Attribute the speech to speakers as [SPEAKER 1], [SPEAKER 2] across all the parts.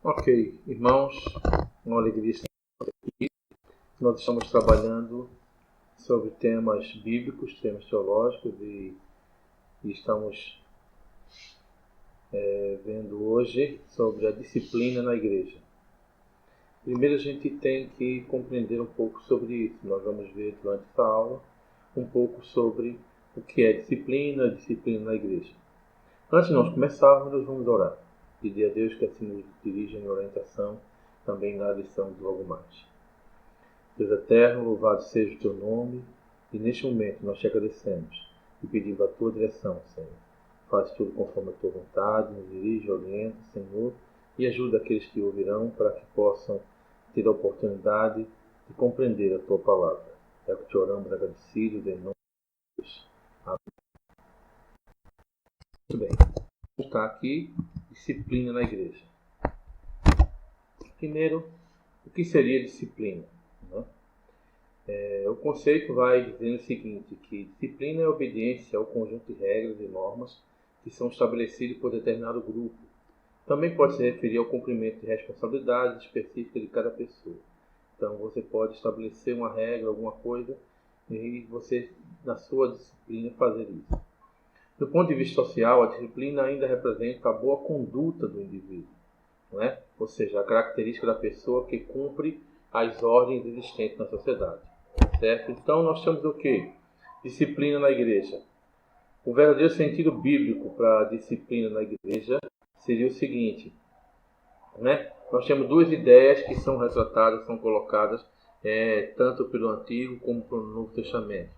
[SPEAKER 1] Ok, irmãos, uma alegria estar aqui. Nós estamos trabalhando sobre temas bíblicos, temas teológicos e estamos vendo hoje sobre a disciplina na igreja. Primeiro a gente tem que compreender um pouco sobre isso. Nós vamos ver durante essa aula um pouco sobre o que é disciplina na igreja. Antes de nós começarmos, nós vamos orar. Pedir a Deus que assim nos dirija em orientação, também na lição de logo mais. Deus eterno, louvado seja o teu nome, e neste momento nós te agradecemos e pedimos a tua direção, Senhor. Faz tudo conforme a tua vontade, nos dirige, orienta, Senhor, e ajuda aqueles que ouvirão para que possam ter a oportunidade de compreender a tua palavra. É o que te oramos agradecidos em nome de Deus. Amém. Muito bem. Está aqui, disciplina na igreja. Primeiro, o que seria disciplina? O conceito vai dizendo o seguinte, que disciplina é obediência ao conjunto de regras e normas que são estabelecidas por determinado grupo. Também pode se referir ao cumprimento de responsabilidades específicas de cada pessoa. Então, você pode estabelecer uma regra, alguma coisa, e você, na sua disciplina, fazer isso. Do ponto de vista social, a disciplina ainda representa a boa conduta do indivíduo, não é? Ou seja, a característica da pessoa que cumpre as ordens existentes na sociedade. Certo? Então, nós temos o quê? Disciplina na igreja. O verdadeiro sentido bíblico para a disciplina na igreja seria o seguinte, né? Nós temos duas ideias que são retratadas, são colocadas tanto pelo Antigo como pelo Novo Testamento.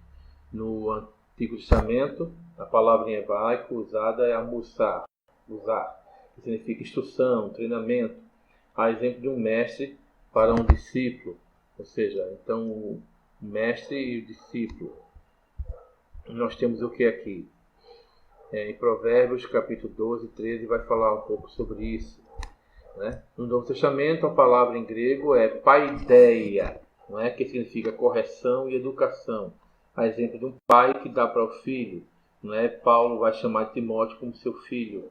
[SPEAKER 1] No Antigo Testamento, a palavra em hebraico usada é amusar, que significa instrução, treinamento, a exemplo de um mestre para um discípulo, ou seja, então o mestre e o discípulo. Nós temos o que aqui? Em Provérbios capítulo 12, 13 vai falar um pouco sobre isso, né? No Novo Testamento a palavra em grego é paideia, não é? Que significa correção e educação, a exemplo de um pai que dá para o filho, não é? Paulo vai chamar Timóteo como seu filho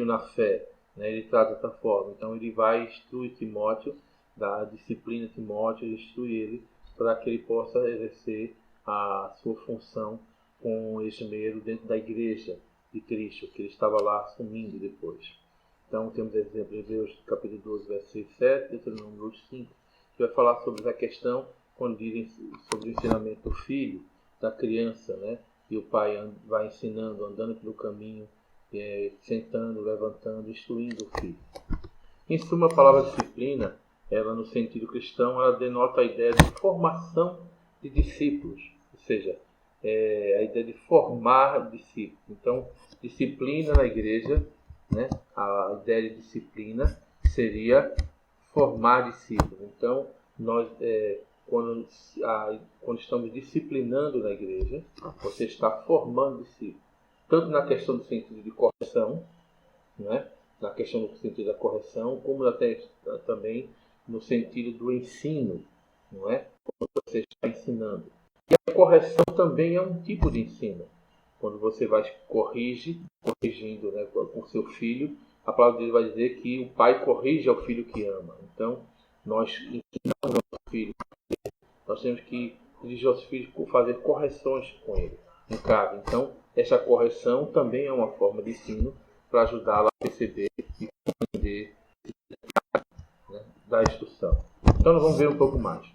[SPEAKER 1] na fé, né? Ele trata dessa forma, então ele vai instruir Timóteo, da disciplina de Timóteo, instrui ele para que ele possa exercer a sua função com esmero dentro da igreja de Cristo, que ele estava lá assumindo depois. Então temos exemplo em Hebreus capítulo 12, versículo 7, Deuteronômio 8, 5, que vai falar sobre essa questão quando dizem sobre o ensinamento do filho, da criança, né? E o pai vai ensinando, andando pelo caminho, sentando, levantando, instruindo o filho. Em suma, a palavra disciplina, ela no sentido cristão, ela denota a ideia de formação de discípulos, ou seja, a ideia de formar discípulos. Então, disciplina na igreja, né? A ideia de disciplina seria formar discípulos. Então, nós, quando estamos disciplinando na igreja, você está formando discípulos. Tanto na questão do sentido de correção, né? Na questão do sentido da correção, como até também no sentido do ensino, não é? Quando você está ensinando. E a correção também é um tipo de ensino. Quando você vai corrigindo, né, com seu filho, a palavra de Deus vai dizer que o pai corrige ao filho que ama. Então, nós ensinamos ao nosso filho, nós temos que dirigir aos filhos, fazer correções com ele em casa. Então, essa correção também é uma forma de ensino para ajudá-la a perceber e compreender, né, da instrução. Então, nós vamos ver um pouco mais.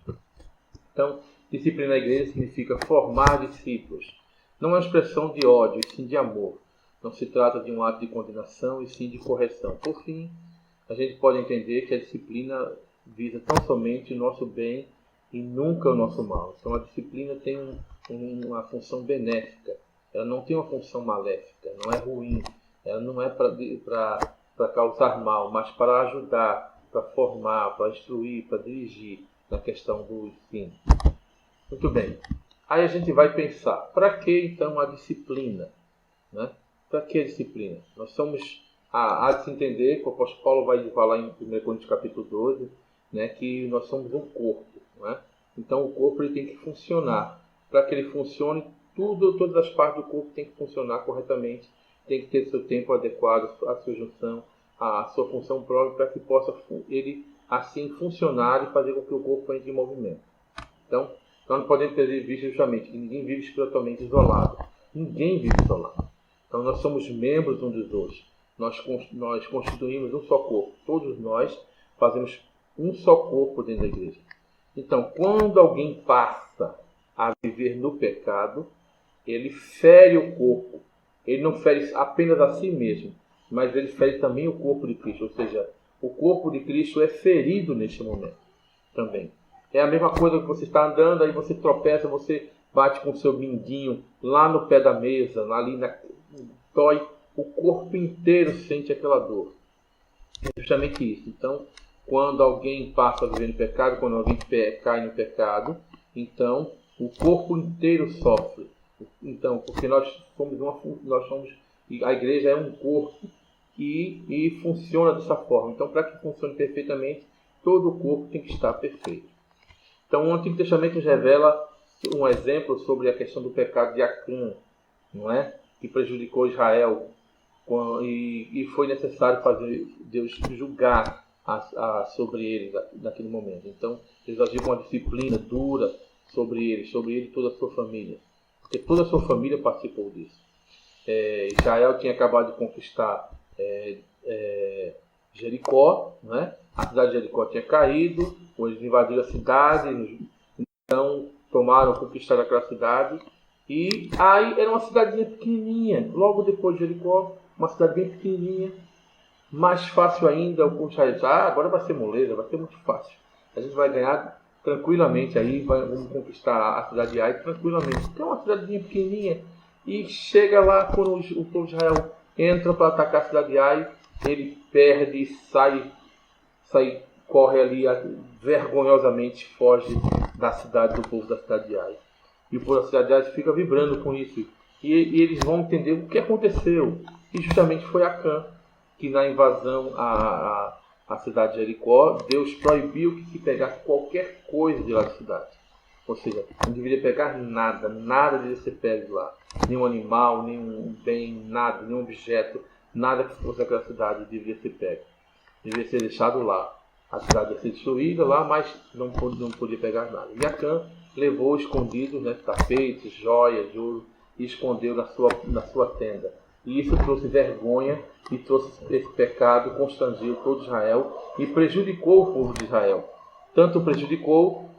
[SPEAKER 1] Então, disciplina na igreja significa formar discípulos. Não é uma expressão de ódio, e sim de amor. Não se trata de um ato de condenação, e sim de correção. Por fim, a gente pode entender que a disciplina visa tão somente o nosso bem e nunca o nosso mal. Então, a disciplina tem uma função benéfica. Ela não tem uma função maléfica, não é ruim. Ela não é para causar mal, mas para ajudar, para formar, para instruir, para dirigir na questão do ensino. Muito bem. Aí a gente vai pensar, para que então a disciplina? Né? Para que a disciplina? Nós somos, há de se entender, que o apóstolo Paulo vai falar em 1 Coríntios capítulo 12, né, que nós somos um corpo. Né? Então o corpo ele tem que funcionar. Para que ele funcione, todas as partes do corpo têm que funcionar corretamente, tem que ter seu tempo adequado, a sua junção, a sua função própria, para que possa ele assim funcionar e fazer com que o corpo entre em movimento. Então, nós não podemos perder de vista justamente que ninguém vive espiritualmente isolado. Ninguém vive isolado. Então, nós somos membros uns dos outros. Nós constituímos um só corpo. Todos nós fazemos um só corpo dentro da igreja. Então, quando alguém passa a viver no pecado, ele fere o corpo. Ele não fere apenas a si mesmo, mas ele fere também o corpo de Cristo. Ou seja, o corpo de Cristo é ferido neste momento também. É a mesma coisa que você está andando, aí você tropeça, você bate com o seu mindinho lá no pé da mesa, dói, o corpo inteiro sente aquela dor. É justamente isso. Então, quando alguém passa a viver no pecado, quando alguém cai no pecado, então o corpo inteiro sofre. Então, porque nós somos, a igreja é um corpo e funciona dessa forma. Então, para que funcione perfeitamente, todo o corpo tem que estar perfeito. Então, o Antigo Testamento nos revela um exemplo sobre a questão do pecado de Acã, não é? Que prejudicou Israel e foi necessário fazer Deus julgar sobre eles naquele momento. Então, Deus agiu com uma disciplina dura sobre ele e toda a sua família, porque toda a sua família participou disso. Israel tinha acabado de conquistar Jericó, né? A cidade de Jericó tinha caído, eles invadiram a cidade, então conquistaram aquela cidade, e aí era uma cidadezinha pequenininha, logo depois de Jericó, uma cidade bem pequenininha, mais fácil ainda o conquistar. Agora vai ser moleza, vai ser muito fácil, a gente vai ganhar tranquilamente aí, vamos conquistar a cidade de Ai tranquilamente. Então é uma cidadezinha pequenininha, e chega lá, quando o povo de Israel entra para atacar a cidade de Ai, ele perde e sai, corre ali, vergonhosamente foge da cidade, do povo da cidade de Ai. E o povo da cidade de Ai fica vibrando com isso. E eles vão entender o que aconteceu. E justamente foi Acã, que na invasão à cidade de Jericó, Deus proibiu que se pegasse qualquer coisa de lá da cidade. Ou seja, não deveria pegar nada deveria ser pego lá. Nenhum animal, nenhum bem, nada, nenhum objeto, nada que fosse daquela cidade deveria ser pego. Deveria ser deixado lá. A cidade ia ser destruída lá, mas não podia pegar nada. E Acã levou escondido, né, tapetes, joias de ouro, e escondeu na sua tenda. E isso trouxe vergonha e trouxe esse pecado, constrangiu todo Israel e prejudicou o povo de Israel. Tanto prejudicou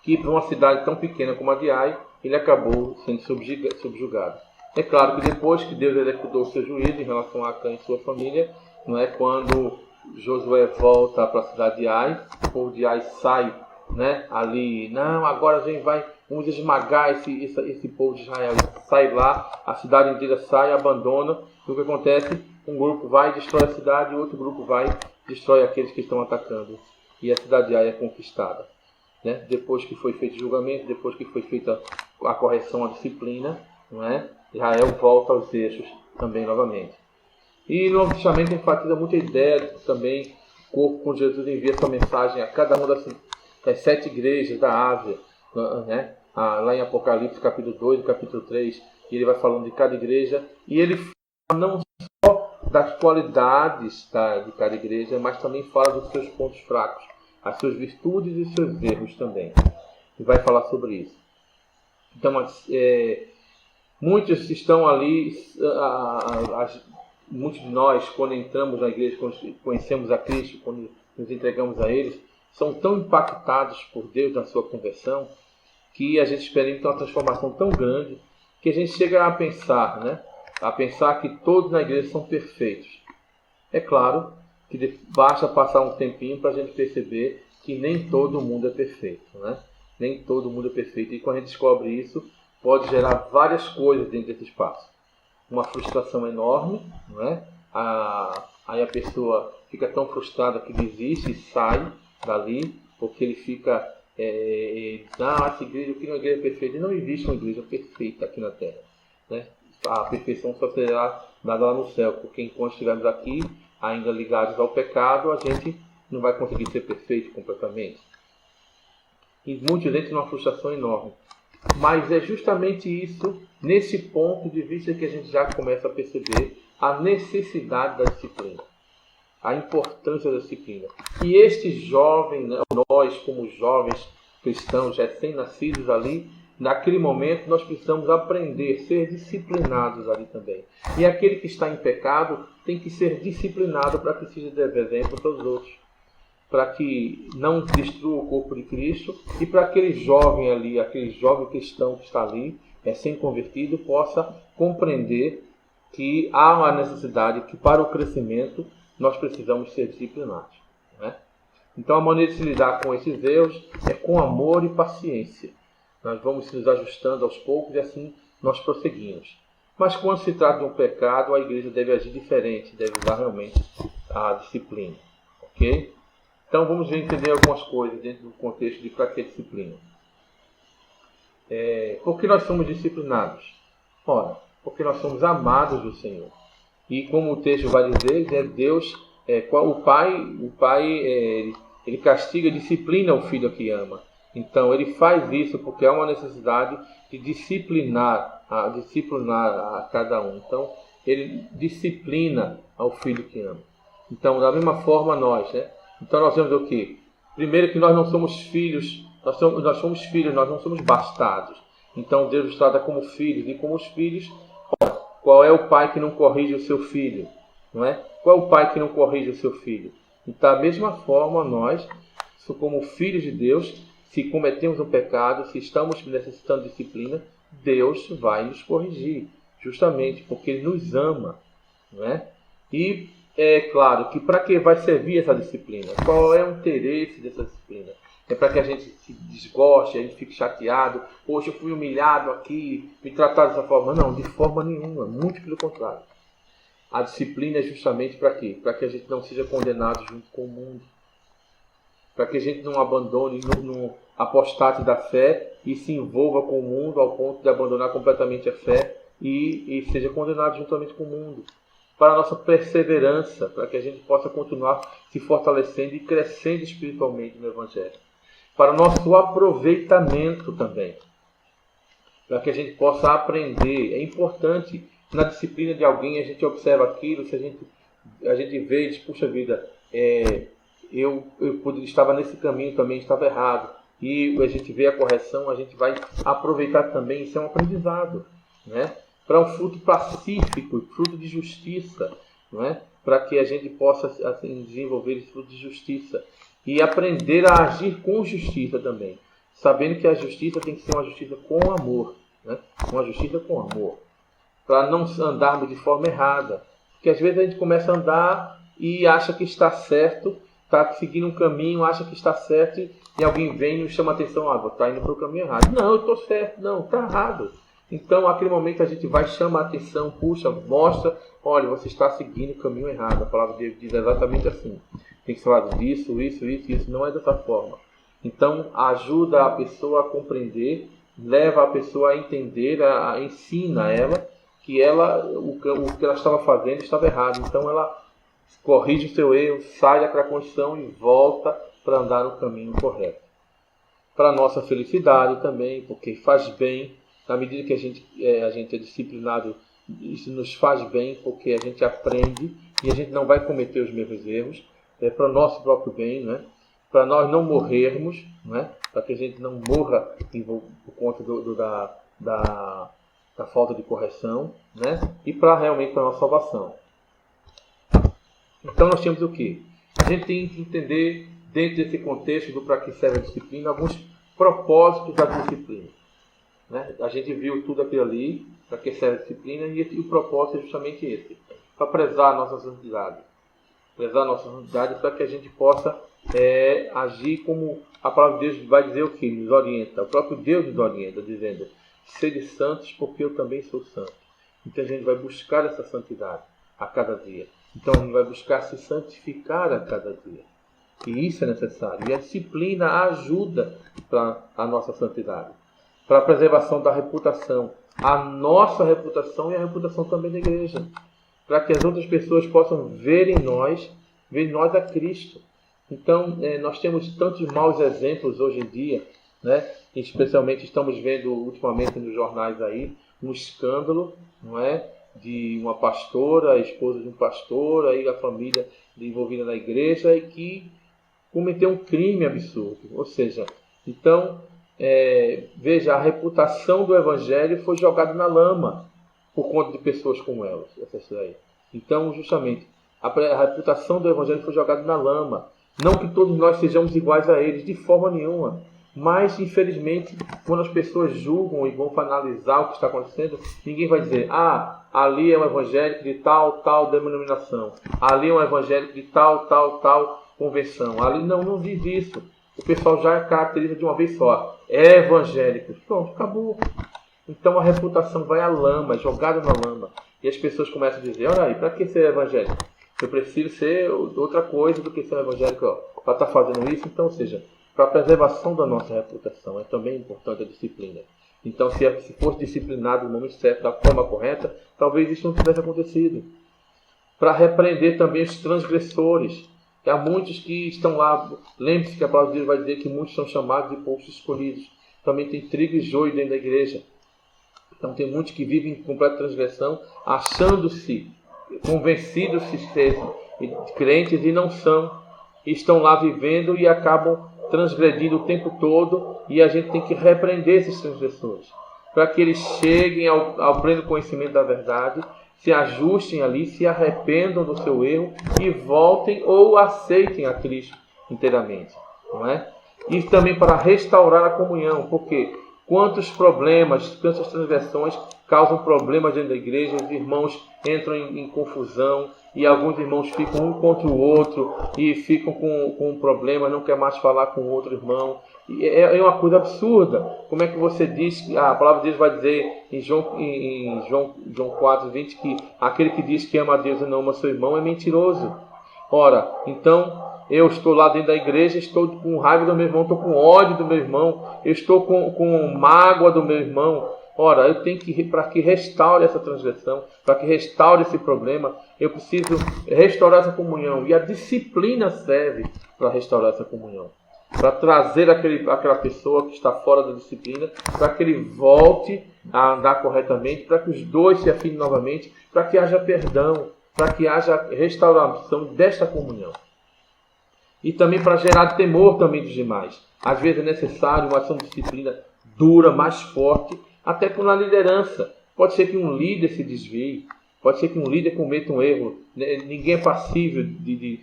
[SPEAKER 1] que para uma cidade tão pequena como a de Ai, ele acabou sendo subjugado. É claro que depois que Deus executou o seu juízo em relação a Acã e sua família, não é, quando Josué volta para a cidade de Ai, o povo de Ai sai, né, ali, não, agora vamos esmagar esse povo de Israel. Sai lá, a cidade inteira sai, abandona. E o que acontece? Um grupo vai e destrói a cidade, e outro grupo vai e destrói aqueles que estão atacando. E a cidade de Ai é conquistada. Né? Depois que foi feito o julgamento, depois que foi feita a correção, a disciplina, não é? Israel volta aos eixos também novamente. E no Novo Testamento enfatiza muita ideia também, o corpo com Jesus envia sua mensagem a cada uma das 7 igrejas da Ásia, né? Lá em Apocalipse capítulo 2 e capítulo 3, e ele vai falando de cada igreja, e ele fala não só das qualidades de cada igreja, mas também fala dos seus pontos fracos, as suas virtudes e seus erros também. E vai falar sobre isso. Então, muitos estão ali, muitos de nós, quando entramos na igreja, quando conhecemos a Cristo, quando nos entregamos a eles, são tão impactados por Deus na sua conversão, que a gente experimenta uma transformação tão grande, que a gente chega a pensar, né? A pensar que todos na igreja são perfeitos. É claro que basta passar um tempinho para a gente perceber que nem todo mundo é perfeito, né? Nem todo mundo é perfeito. E quando a gente descobre isso, pode gerar várias coisas dentro desse espaço. Uma frustração enorme, não é? Aí a pessoa fica tão frustrada que desiste e sai dali, porque ele fica essa igreja, eu queria uma igreja perfeita. E não existe uma igreja perfeita aqui na Terra, né? A perfeição só será dada lá no céu, porque enquanto estivermos aqui, ainda ligados ao pecado, a gente não vai conseguir ser perfeito completamente. E muitos entram numa frustração enorme. Mas é justamente isso, nesse ponto de vista, que a gente já começa a perceber a necessidade da disciplina, a importância da disciplina. E este jovem, né, nós como jovens cristãos recém-nascidos ali, naquele momento nós precisamos aprender, ser disciplinados ali também. E aquele que está em pecado tem que ser disciplinado para que seja de exemplo para os outros, para que não destrua o corpo de Cristo e para aquele jovem ali, aquele jovem cristão que está ali, recém-convertido, possa compreender que há uma necessidade, que para o crescimento nós precisamos ser disciplinados, né? Então a maneira de se lidar com esses erros é com amor e paciência. Nós vamos nos ajustando aos poucos e assim nós prosseguimos. Mas quando se trata de um pecado, a igreja deve agir diferente, deve usar realmente a disciplina. Ok? Então vamos entender algumas coisas dentro do contexto de para que disciplina. Por que nós somos disciplinados? Ora, porque nós somos amados do Senhor. E como o texto vai dizer, Deus, o pai ele castiga, disciplina o filho que ama. Então ele faz isso porque há uma necessidade de disciplinar a cada um. Então ele disciplina ao filho que ama. Então da mesma forma nós, né? Então nós vemos o quê? Primeiro que nós não somos filhos, nós somos filhos, nós não somos bastardos. Então Deus nos trata como filhos, e como os filhos, qual é o pai que não corrige o seu filho? Não é? Qual é o pai que não corrige o seu filho? Então, da mesma forma, nós, como filhos de Deus, se cometemos um pecado, se estamos necessitando de disciplina, Deus vai nos corrigir, justamente porque Ele nos ama. Não é? E é claro que para que vai servir essa disciplina? Qual é o interesse dessa disciplina? É para que a gente se desgoste, a gente fique chateado. Poxa, eu fui humilhado aqui, me trataram dessa forma. Não, de forma nenhuma, muito pelo contrário. A disciplina é justamente para quê? Para que a gente não seja condenado junto com o mundo. Para que a gente não abandone, não apostate da fé e se envolva com o mundo ao ponto de abandonar completamente a fé e seja condenado juntamente com o mundo. Para a nossa perseverança, para que a gente possa continuar se fortalecendo e crescendo espiritualmente no Evangelho. Para o nosso aproveitamento também, para que a gente possa aprender. É importante, na disciplina de alguém, a gente observa aquilo, se a gente vê e diz, puxa vida, eu estava nesse caminho também, estava errado. E a gente vê a correção, a gente vai aproveitar também, isso é um aprendizado, né? Para um fruto pacífico, fruto de justiça, não é? Para que a gente possa assim, desenvolver esse fruto de justiça e aprender a agir com justiça também, sabendo que a justiça tem que ser uma justiça com amor, né? Uma justiça com amor, para não andarmos de forma errada, porque às vezes a gente começa a andar e acha que está certo, está seguindo um caminho, acha que está certo e alguém vem e nos chama a atenção, está indo para o caminho errado. Não, eu estou certo, não, está errado. Então, naquele momento, a gente vai chamar a atenção, puxa, mostra, olha, você está seguindo o caminho errado. A palavra de Deus diz exatamente assim. Tem que falar disso, isso, não é dessa forma. Então, ajuda a pessoa a compreender, leva a pessoa a entender, ensina ela que o que ela estava fazendo estava errado. Então, ela corrige o seu erro, sai daquela condição e volta para andar no caminho correto. Para a nossa felicidade também, porque faz bem. Na medida que a gente é disciplinado, isso nos faz bem, porque a gente aprende e a gente não vai cometer os mesmos erros. É para o nosso próprio bem, né? Para nós não morrermos, né? Para que a gente não morra por conta da falta de correção, né? E realmente para a nossa salvação. Então nós temos o quê? A gente tem que entender, dentro desse contexto do para que serve a disciplina, alguns propósitos da disciplina. Né? A gente viu tudo aquilo ali, para que serve a disciplina, e o propósito é justamente esse, para prezar a nossa santidade. Prezar a nossa santidade para que a gente possa agir como a palavra de Deus vai dizer o que? Nos orienta. O próprio Deus nos orienta, dizendo, sede santos porque eu também sou santo. Então a gente vai buscar essa santidade a cada dia. Então a gente vai buscar se santificar a cada dia. E isso é necessário. E a disciplina ajuda para a nossa santidade, para a preservação da reputação, a nossa reputação e a reputação também da igreja, para que as outras pessoas possam ver em nós a Cristo. Então, nós temos tantos maus exemplos hoje em dia, né? Especialmente estamos vendo ultimamente nos jornais aí um escândalo, não é? De uma pastora, a esposa de um pastor, aí a família envolvida na igreja e que cometeu um crime absurdo. Ou seja, então, veja, a reputação do Evangelho foi jogada na lama por conta de pessoas como elas. Essas aí. Então, justamente, a reputação do Evangelho foi jogada na lama. Não que todos nós sejamos iguais a eles, de forma nenhuma. Mas, infelizmente, quando as pessoas julgam e vão analisar o que está acontecendo, ninguém vai dizer, ali é um evangélico de tal denominação. Ali é um evangélico de tal convenção. Ali não diz isso. O pessoal já caracteriza de uma vez só. É evangélico. Pronto, acabou. Então a reputação vai à lama, jogada na lama. E as pessoas começam a dizer, olha aí, para que ser evangélico? Eu prefiro ser outra coisa do que ser evangélico para estar fazendo isso. Então, ou seja, para a preservação da nossa reputação é também importante a disciplina. Então, se fosse disciplinado no momento certo, da forma correta, talvez isso não tivesse acontecido. Para repreender também os transgressores. Há muitos que estão lá. Lembre-se que a palavra de Deus vai dizer que muitos são chamados de poucos escolhidos. Também tem trigo e joio dentro da igreja. Então tem muitos que vivem em completa transgressão, achando-se, convencidos-se ser crentes e não são. Estão lá vivendo e acabam transgredindo o tempo todo, e a gente tem que repreender esses transgressores, para que eles cheguem ao pleno conhecimento da verdade, se ajustem ali, se arrependam do seu erro e voltem ou aceitem a Cristo inteiramente, não é? E também para restaurar a comunhão, porque quantos problemas, quantas transgressões causam problemas dentro da igreja, os irmãos entram em confusão, e alguns irmãos ficam um contra o outro e ficam com um problema, não quer mais falar com o outro irmão. E é uma coisa absurda. Como é que você diz, a palavra de Deus vai dizer em João 4:20 que aquele que diz que ama a Deus e não ama seu irmão é mentiroso. Ora, então eu estou lá dentro da igreja, estou com raiva do meu irmão, estou com ódio do meu irmão, eu estou com mágoa do meu irmão. Ora, eu tenho que, para que restaure essa transgressão, para que restaure esse problema, eu preciso restaurar essa comunhão. E a disciplina serve para restaurar essa comunhão. Para trazer aquela pessoa que está fora da disciplina, para que ele volte a andar corretamente, para que os dois se afinem novamente, para que haja perdão, para que haja restauração desta comunhão. E também para gerar temor também dos demais. Às vezes é necessário uma ação de disciplina dura, mais forte, até com a liderança. Pode ser que um líder se desvie, pode ser que um líder cometa um erro. Ninguém é passível de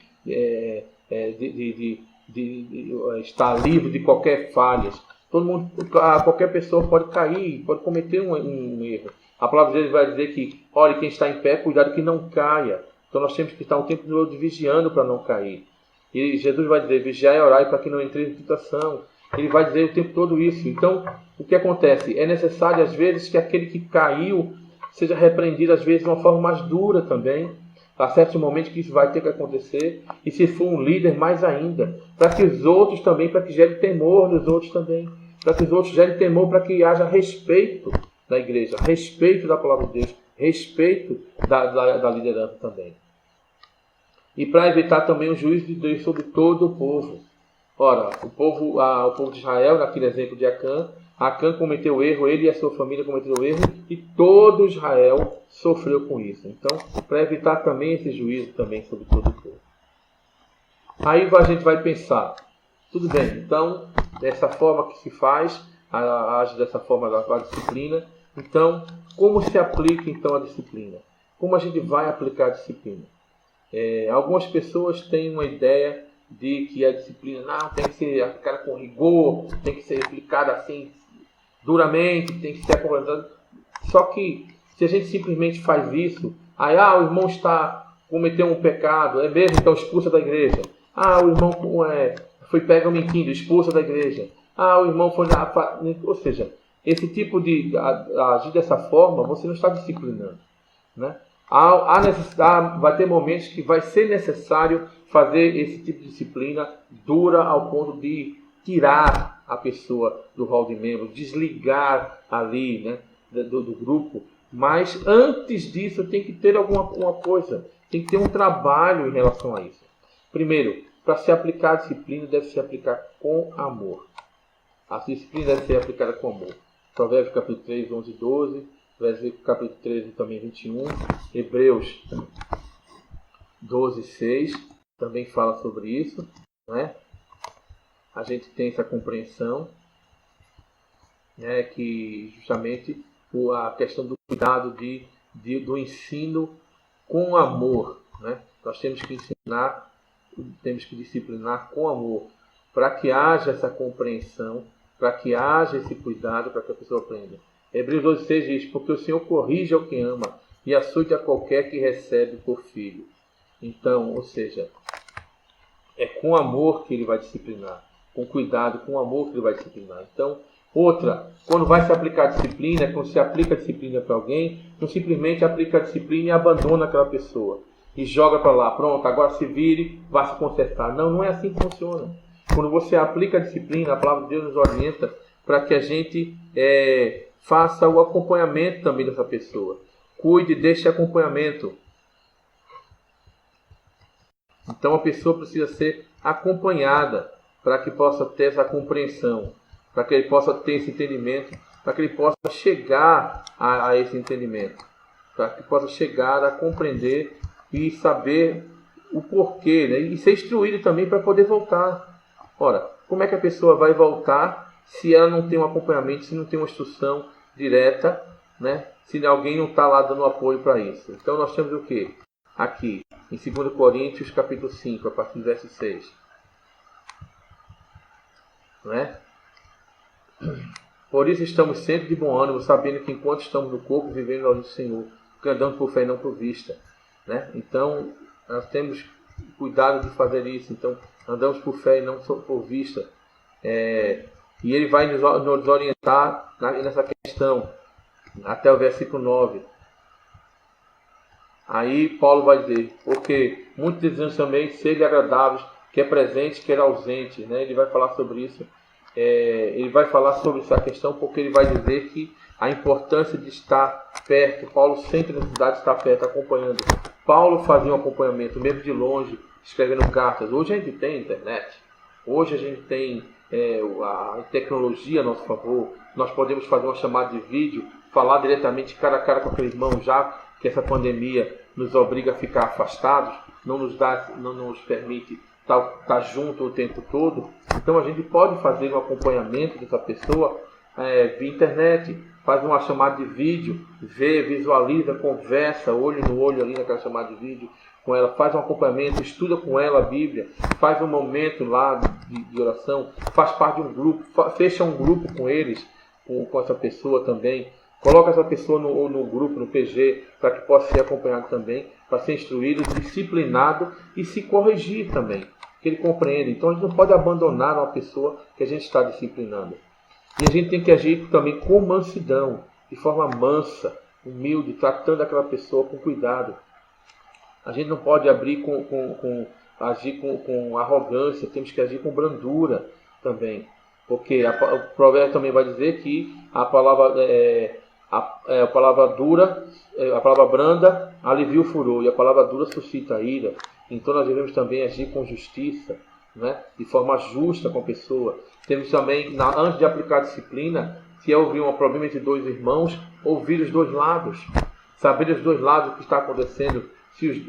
[SPEAKER 1] estar livre de qualquer falha. Qualquer pessoa pode cair, pode cometer um erro. A palavra de Deus vai dizer que, olha, quem está em pé, cuidado que não caia. Então nós temos que estar um tempo todo vigiando para não cair. E Jesus vai dizer, vigiai e orai para que não entre em tentação. Ele vai dizer o tempo todo isso. Então, o que acontece? É necessário, às vezes, que aquele que caiu seja repreendido, às vezes, de uma forma mais dura também. Há certos momentos que isso vai ter que acontecer. E se for um líder, mais ainda. Para que os outros também, para que gere temor nos outros também. Para que os outros gerem temor, para que haja respeito da igreja, respeito da palavra de Deus, respeito da liderança também. E para evitar também o juízo de Deus sobre todo o povo. Ora, o povo de Israel, naquele exemplo de Acã cometeu erro, ele e a sua família cometeram erro, e todo Israel sofreu com isso. Então, para evitar também esse juízo também sobre todo o povo. Aí a gente vai pensar, tudo bem, então, dessa forma que se faz, age dessa forma a disciplina. Então, como se aplica então a disciplina? Como a gente vai aplicar a disciplina? Algumas pessoas têm uma ideia de que a disciplina tem que ser aplicada com rigor, tem que ser aplicada assim duramente, tem que ser acompanhada. Só que se a gente simplesmente faz isso, aí o irmão cometeu um pecado, é mesmo, então expulsa da igreja. O irmão foi pego mentindo, expulsa da igreja. O irmão foi ou seja, esse tipo de agir dessa forma, você não está disciplinando, né? Há necessidade, vai ter momentos que vai ser necessário fazer esse tipo de disciplina dura ao ponto de tirar a pessoa do hall de membros, desligar ali, né, do grupo. Mas antes disso tem que ter alguma coisa, tem que ter um trabalho em relação a isso. Primeiro, para se aplicar a disciplina, deve se aplicar com amor. A disciplina deve ser aplicada com amor. Provérbios capítulo 3, 11 e 12, versículo capítulo 13 também 21, Hebreus 12, 6, também fala sobre isso, né? A gente tem essa compreensão, né, que justamente a questão do cuidado do ensino com amor, né? Nós temos que ensinar, temos que disciplinar com amor, para que haja essa compreensão, para que haja esse cuidado, para que a pessoa aprenda. Hebreus 12, 6 diz: porque o Senhor corrige ao que ama e açoite a qualquer que recebe por filho. Então, ou seja, é com amor que ele vai disciplinar, com cuidado, com amor que ele vai disciplinar. Então, outra, quando vai se aplicar a disciplina, quando se aplica a disciplina para alguém, não simplesmente aplica a disciplina e abandona aquela pessoa e joga para lá, pronto, agora se vire, vai se consertar. Não, não é assim que funciona. Quando você aplica a disciplina, a palavra de Deus nos orienta para que a gente faça o acompanhamento também dessa pessoa. Cuide deste acompanhamento. Então a pessoa precisa ser acompanhada para que possa ter essa compreensão, para que ele possa ter esse entendimento, para que ele possa chegar a esse entendimento, para que possa chegar a compreender e saber o porquê, né? E ser instruído também para poder voltar. Ora, como é que a pessoa vai voltar se ela não tem um acompanhamento, se não tem uma instrução direta, né? Se alguém não está lá dando apoio para isso? Então nós temos o quê? Aqui, em 2 Coríntios, capítulo 5, a partir do verso 6. Não é? Por isso estamos sempre de bom ânimo, sabendo que enquanto estamos no corpo, vivendo ao Senhor, porque andamos por fé e não por vista. Né? Então, nós temos cuidado de fazer isso. Então, andamos por fé e não por vista. E ele vai nos orientar nessa questão, até o versículo 9. Aí Paulo vai dizer: porque muitos desejam também ser agradáveis, quer presente, quer ausente. Né? Ele vai falar sobre isso. Ele vai falar sobre essa questão porque ele vai dizer que a importância de estar perto. Paulo sente a necessidade de estar perto, acompanhando. Paulo fazia um acompanhamento, mesmo de longe, escrevendo cartas. Hoje a gente tem internet. Hoje a gente tem a tecnologia a nosso favor. Nós podemos fazer uma chamada de vídeo, falar diretamente cara a cara com aquele irmão, já que essa pandemia nos obriga a ficar afastados, não nos permite estar junto o tempo todo. Então a gente pode fazer um acompanhamento dessa pessoa via internet, faz uma chamada de vídeo, visualiza, conversa olho no olho ali naquela chamada de vídeo com ela, faz um acompanhamento, estuda com ela a Bíblia, faz um momento lá de oração, faz parte de um grupo, fecha um grupo com eles, com essa pessoa também. Coloca essa pessoa no grupo, no PG, para que possa ser acompanhado também, para ser instruído, disciplinado e se corrigir também, que ele compreenda. Então a gente não pode abandonar uma pessoa que a gente está disciplinando. E a gente tem que agir também com mansidão, de forma mansa, humilde, tratando aquela pessoa com cuidado. A gente não pode agir com arrogância, temos que agir com brandura também. Porque o provérbio também vai dizer que a palavra a palavra dura, a palavra branda alivia o furor e a palavra dura suscita a ira. Então nós devemos também agir com justiça, né? De forma justa com a pessoa. Temos também, antes de aplicar a disciplina, se houver um problema entre dois irmãos, ouvir os dois lados, saber os dois lados o que está acontecendo,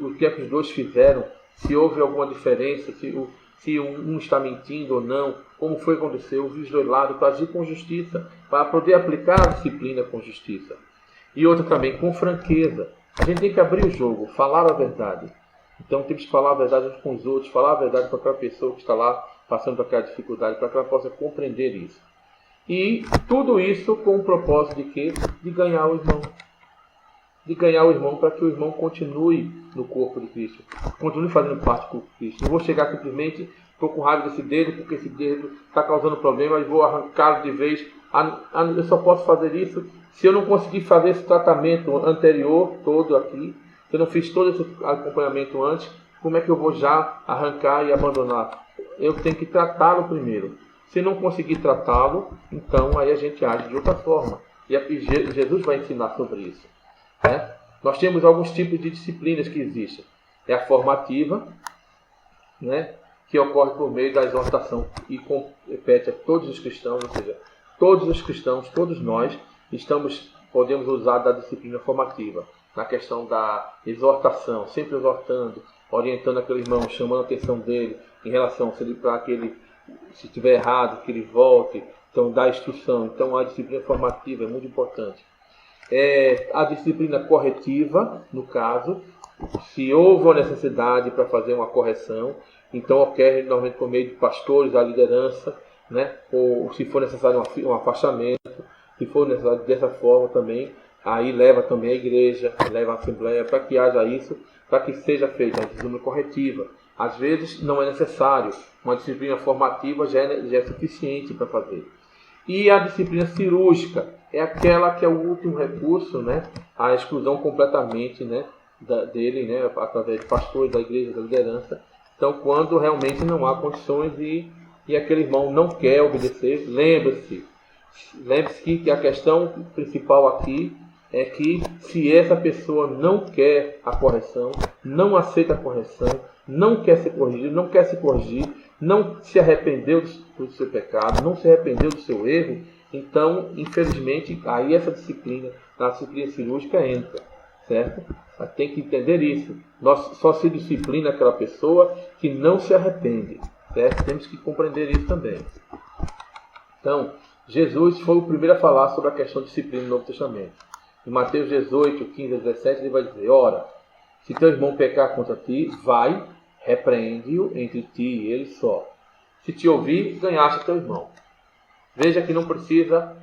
[SPEAKER 1] o que é que os dois fizeram, se houve alguma diferença, se um está mentindo ou não, como foi que aconteceu, ouvir os dois lados, para agir com justiça, para poder aplicar a disciplina com justiça. E outra também, com franqueza. A gente tem que abrir o jogo, falar a verdade. Então temos que falar a verdade uns com os outros, falar a verdade para aquela pessoa que está lá passando por aquela dificuldade, para que ela possa compreender isso. E tudo isso com o propósito de quê? De ganhar o irmão. De ganhar o irmão para que o irmão continue no corpo de Cristo. Continue fazendo parte do corpo de Cristo. Não vou chegar simplesmente, estou com raiva desse dedo, porque esse dedo está causando problema, e vou arrancá-lo de vez. Eu só posso fazer isso se eu não conseguir fazer esse tratamento anterior todo aqui, Se eu não fiz todo esse acompanhamento antes, como é que eu vou já arrancar e abandonar? Eu tenho que tratá-lo primeiro. Se não conseguir tratá-lo, então aí a gente age de outra forma. E Jesus vai ensinar sobre isso. Né? Nós temos alguns tipos de disciplinas que existem. É a formativa, né? Que ocorre por meio da exortação e compete a todos os cristãos, ou seja, todos os cristãos, todos nós, podemos usar da disciplina formativa, na questão da exortação, sempre exortando, orientando aquele irmão, chamando a atenção dele em relação para que ele, se estiver errado, que ele volte, então dá instrução. Então a disciplina formativa é muito importante. A disciplina corretiva, no caso, se houve uma necessidade para fazer uma correção, então ocorre normalmente por meio de pastores, da liderança, né? Ou se for necessário um afastamento, se for necessário dessa forma também, aí leva também a igreja, leva a assembleia para que haja isso, para que seja feita a disciplina corretiva. Às vezes não é necessário, uma disciplina formativa já é suficiente para fazer. E a disciplina cirúrgica é aquela que é o último recurso, né? A exclusão completamente, né? Dele, né? Através de pastores, da igreja, da liderança. Então, quando realmente não há condições e aquele irmão não quer obedecer, lembre-se que a questão principal aqui é que se essa pessoa não quer a correção, não aceita a correção, não quer ser corrigido, não quer se corrigir, não se arrependeu do seu pecado, não se arrependeu do seu erro, então, infelizmente, aí essa disciplina, a disciplina cirúrgica entra, certo? Mas tem que entender isso. Só se disciplina aquela pessoa que não se arrepende, certo? Temos que compreender isso também. Então, Jesus foi o primeiro a falar sobre a questão de disciplina no Novo Testamento. Em Mateus 18, 15 a 17, ele vai dizer: ora, se teu irmão pecar contra ti, vai, repreende-o entre ti e ele só. Se te ouvir, ganhaste teu irmão. Veja que não precisa,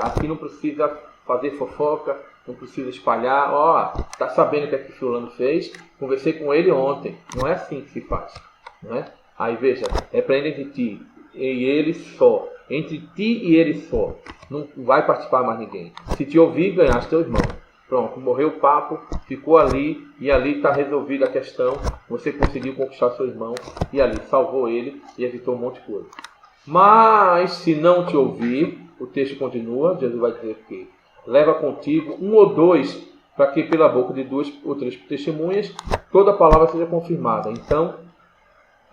[SPEAKER 1] aqui não precisa fazer fofoca, não precisa espalhar. Está sabendo o que é que o fulano fez? Conversei com ele ontem. Não é assim que se faz. Não é? Aí veja, repreende entre ti e ele só. Entre ti e ele só. Não vai participar mais ninguém. Se te ouvir, ganhaste teu irmão. Pronto, morreu o papo, ficou ali, e ali está resolvida a questão. Você conseguiu conquistar seu irmão, e ali salvou ele e evitou um monte de coisa. Mas se não te ouvir, o texto continua, Jesus vai dizer que leva contigo um ou dois, para que pela boca de duas ou três testemunhas toda a palavra seja confirmada. Então,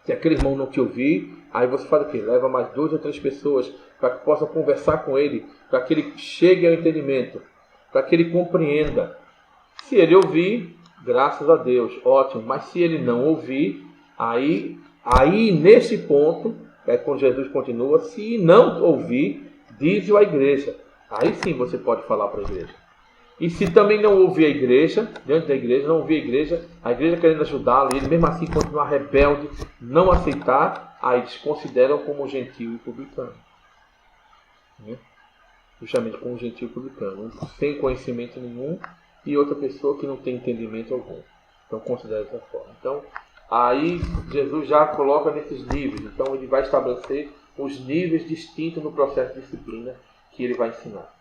[SPEAKER 1] se aquele irmão não te ouvir, aí você faz o quê? Leva mais 2 ou 3 pessoas para que possam conversar com ele, para que ele chegue ao entendimento, para que ele compreenda. Se ele ouvir, graças a Deus, ótimo. Mas se ele não ouvir, aí nesse ponto, é quando Jesus continua, se não ouvir, diz-o à igreja. Aí sim você pode falar para a igreja. E se também não ouvir a igreja, diante da igreja, não ouvir a igreja querendo ajudá-lo, e ele mesmo assim continuar rebelde, não aceitar, aí eles consideram como gentio e publicano. Justamente como gentio e publicano, sem conhecimento nenhum, e outra pessoa que não tem entendimento algum. Então considera dessa forma. Então, aí Jesus já coloca nesses níveis. Então ele vai estabelecer os níveis distintos no processo de disciplina que ele vai ensinar.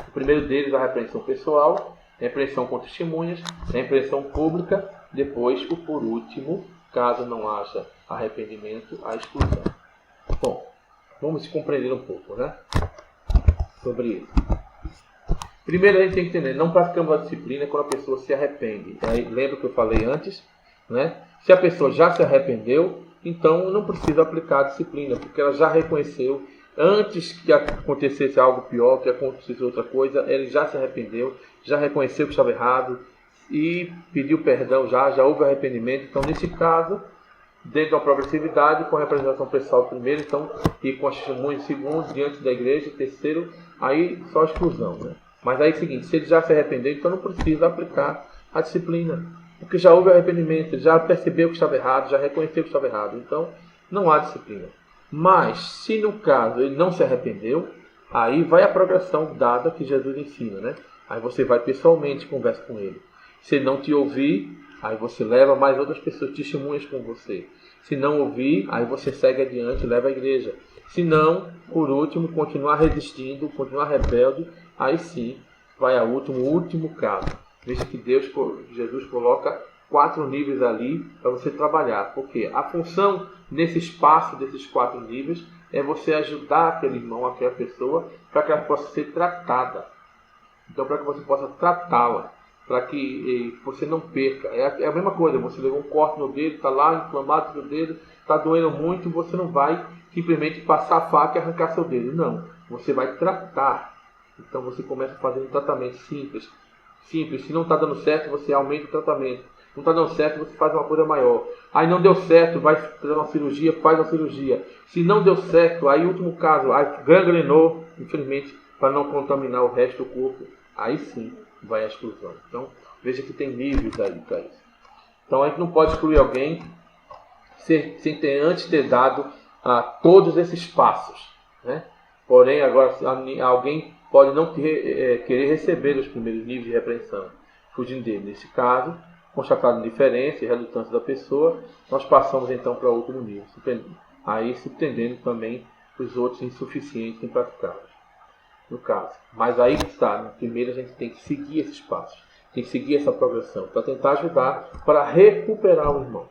[SPEAKER 1] O primeiro deles é a repreensão pessoal, a repreensão com testemunhas, a repreensão pública, depois o por último, caso não haja arrependimento, a exclusão. Bom, vamos compreender um pouco, né, sobre isso. Primeiro a gente tem que entender, não praticamos a disciplina quando a pessoa se arrepende. Aí, lembra que eu falei antes, né? Se a pessoa já se arrependeu, então não precisa aplicar a disciplina, porque ela já reconheceu. Antes que acontecesse algo pior, que acontecesse outra coisa, ele já se arrependeu, já reconheceu que estava errado e pediu perdão, já houve arrependimento. Então, nesse caso, dentro da progressividade, com a representação pessoal primeiro, então, e com a testemunha segundo, diante da igreja, terceiro, aí só exclusão, né? Mas aí é o seguinte, se ele já se arrependeu, então não precisa aplicar a disciplina, porque já houve arrependimento, ele já percebeu que estava errado, já reconheceu que estava errado, então não há disciplina. Mas, se no caso ele não se arrependeu, aí vai a progressão dada que Jesus ensina, né? Aí você vai pessoalmente e conversa com ele. Se ele não te ouvir, aí você leva mais outras pessoas, testemunhas com você. Se não ouvir, aí você segue adiante e leva a igreja. Se não, por último, continuar resistindo, continuar rebelde, aí sim vai ao último caso. Veja que Jesus coloca 4 níveis ali para você trabalhar. Porque a função nesse espaço desses 4 níveis é você ajudar aquele irmão, aquela pessoa, para que ela possa ser tratada. Então, para que você possa tratá-la, para que você não perca. É a mesma coisa, você levou um corte no dedo, está lá inflamado no dedo, está doendo muito, você não vai simplesmente passar a faca e arrancar seu dedo. Não, você vai tratar. Então, você começa fazendo um tratamento simples. Se não está dando certo, você aumenta o tratamento. Não está dando certo, você faz uma coisa maior. Aí não deu certo, vai fazer uma cirurgia, faz uma cirurgia. Se não deu certo, aí último caso, aí gangrenou, infelizmente, para não contaminar o resto do corpo, aí sim vai a exclusão. Então, veja que tem níveis aí para isso. Então, a gente não pode excluir alguém sem ter antes ter dado todos esses passos, né? Porém, agora, alguém pode não querer receber os primeiros níveis de repreensão, fugindo dele. Nesse caso, constatado indiferença e relutância da pessoa, nós passamos então para outro nível, aí subtendendo também os outros insuficientes e impraticáveis, no caso. Mas aí está, no primeiro a gente tem que seguir esses passos, tem que seguir essa progressão, para tentar ajudar, para recuperar o irmão.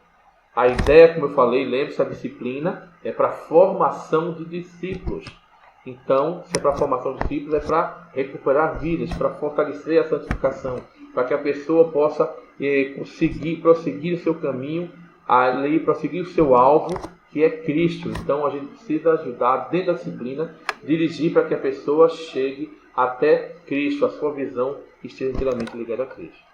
[SPEAKER 1] A ideia, como eu falei, lembre-se, a disciplina é para a formação de discípulos. Então, se é para a formação de discípulos, é para recuperar vidas, para fortalecer a santificação, para que a pessoa possa prosseguir o seu caminho, ali prosseguir o seu alvo, que é Cristo. Então, a gente precisa ajudar, dentro da disciplina, dirigir para que a pessoa chegue até Cristo, a sua visão esteja inteiramente ligada a Cristo.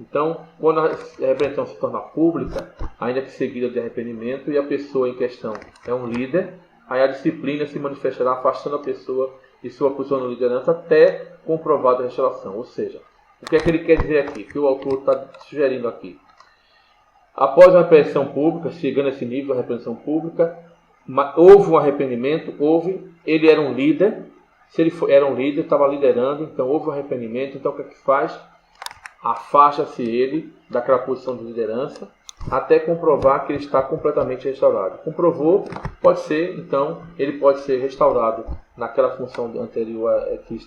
[SPEAKER 1] Então, quando a repreensão se torna pública, ainda que seguida de arrependimento, e a pessoa em questão é um líder, aí a disciplina se manifestará afastando a pessoa de sua posição de liderança até comprovada a restauração. Ou seja, o que é que ele quer dizer aqui? O que o autor está sugerindo aqui? Após a repreensão pública, chegando a esse nível, a repreensão pública, houve um arrependimento, ele era um líder, se ele era um líder, estava liderando, então houve um arrependimento, então o que é que faz? Afasta-se ele daquela posição de liderança, até comprovar que ele está completamente restaurado. Comprovou, pode ser, então, ele pode ser restaurado naquela função anterior que